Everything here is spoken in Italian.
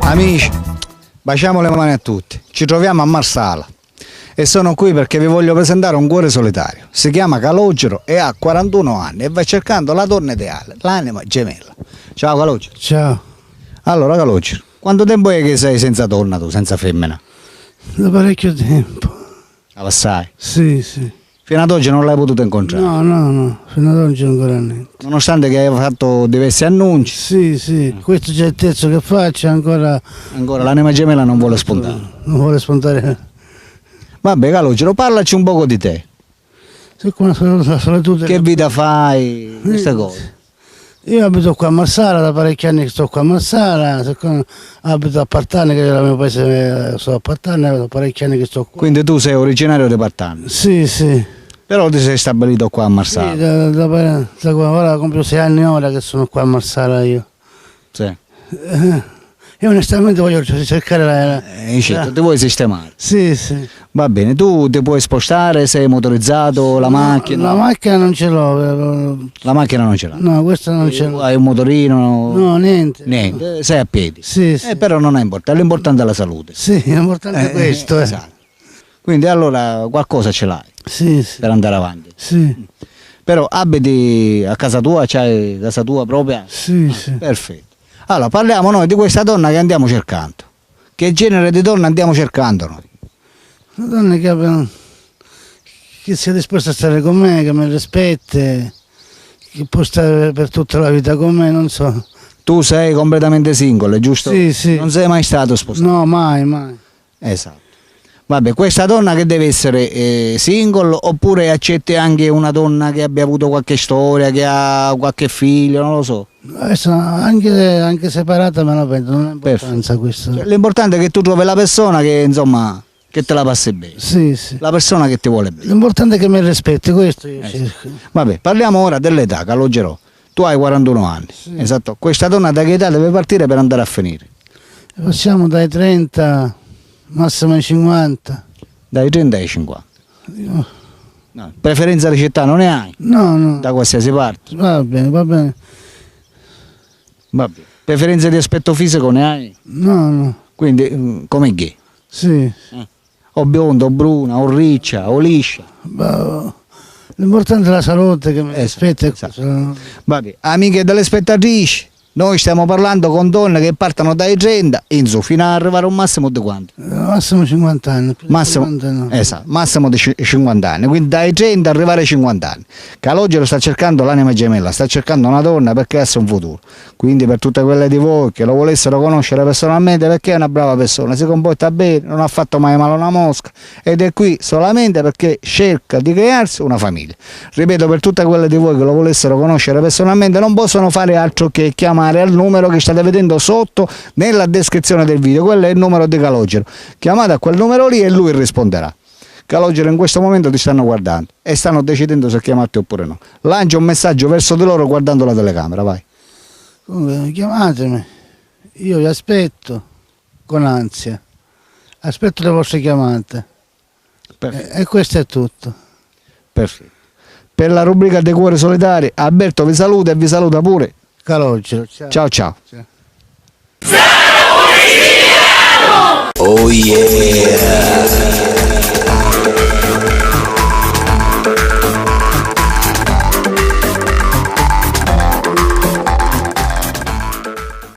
Amici, baciamo le mani a tutti, ci troviamo a Marsala e sono qui perché vi voglio presentare un cuore solitario. Si chiama Calogero e ha 41 anni e va cercando la donna ideale, l'anima gemella. Ciao Calogero. Ciao. Allora Calogero, quanto tempo è che sei senza donna tu, senza femmina? Da parecchio tempo. Assai. Sì, sì. Fino ad oggi non l'hai potuto incontrare? No, fino ad oggi ancora niente. Nonostante che hai fatto diversi annunci? Sì, questo già è il terzo che faccio, ancora l'anima gemella non vuole spuntare? Non vuole spuntare. Vabbè Calogero, parlaci un poco di te. Sei qua la solitudine. Che vita fai? Queste cose. Io abito qua a Marsala, da parecchi anni che sto qua a Marsala, abito a Partanne, che è il mio paese, sto a Partanne, da parecchi anni che sto qua. Quindi tu sei originario di Partanne? Sì. Però ti sei stabilito qua a Marsala? Sì, da qua, ora compio 6 anni ora che sono qua a Marsala io. Sì. Io onestamente voglio cercare la... certo, ti vuoi sistemare? Sì. Va bene, tu ti puoi spostare, sei motorizzato, la macchina? La macchina non ce l'ho. La macchina non ce l'ha? No, questa non ce l'ho. Hai un motorino? No, niente. Niente, sei a piedi? Sì. Però non è importante, l'importante è la salute. Sì, è importante questo. Esatto. Quindi allora qualcosa ce l'hai? Sì. Per andare avanti? Sì. Però abiti a casa tua, c'hai casa tua propria? Sì. Perfetto. Allora parliamo noi di questa donna che andiamo cercando. Che genere di donna andiamo cercando noi? Una donna che sia disposta a stare con me, che mi rispetti, che può stare per tutta la vita con me, non so. Tu sei completamente single, giusto? Sì. Non sei mai stato sposato? No, mai. Esatto. Vabbè, questa donna che deve essere single oppure accetti anche una donna che abbia avuto qualche storia, che ha qualche figlio, non lo so. Adesso anche separata me la prendo, non ha importanza questo. Cioè, l'importante è che tu trovi la persona che insomma che te la passi bene. Sì. La persona che ti vuole bene. L'importante è che mi rispetti, questo io cerco. Vabbè, parliamo ora dell'età, Calogero. Tu hai 41 anni, Sì. Esatto. Questa donna da che età deve partire per andare a finire? Facciamo dai 30, massimo ai 50. Dai 30 ai 50. No. Preferenza di città non ne hai? No. Da qualsiasi parte? Va bene. Vabbè. Preferenze di aspetto fisico ne hai? No. Quindi come gay? Sì. O bionda, o bruna, o riccia, o liscia. L'importante è la salute che mi rispetta. Esatto. Vabbè, amiche delle spettatrici, noi stiamo parlando con donne che partono dai 30 in su fino ad arrivare a un massimo di quanto? Massimo 50 anni. Massimo, 50 no. esatto, massimo di 50 anni, quindi dai 30 arrivare ai 50 anni. Calogero sta cercando l'anima gemella, sta cercando una donna perché ha un futuro. Quindi per tutte quelle di voi che lo volessero conoscere personalmente, perché è una brava persona, si comporta bene, non ha fatto mai male a una mosca ed è qui solamente perché cerca di crearsi una famiglia. Ripeto, per tutte quelle di voi che lo volessero conoscere personalmente non possono fare altro che chiamare al numero che state vedendo sotto nella descrizione del video. Quello è il numero di Calogero. Chiamate a quel numero lì e lui risponderà. Calogero, in questo momento ti stanno guardando e stanno decidendo se chiamarti oppure no. Lancia un messaggio verso di loro guardando la telecamera, vai. Comunque, chiamatemi, io vi aspetto con ansia, aspetto le vostre chiamate. E questo è tutto. Perfetto. Per la rubrica dei cuori solitari, Alberto vi saluta e vi saluta pure Calogero. Ciao. Oh yeah.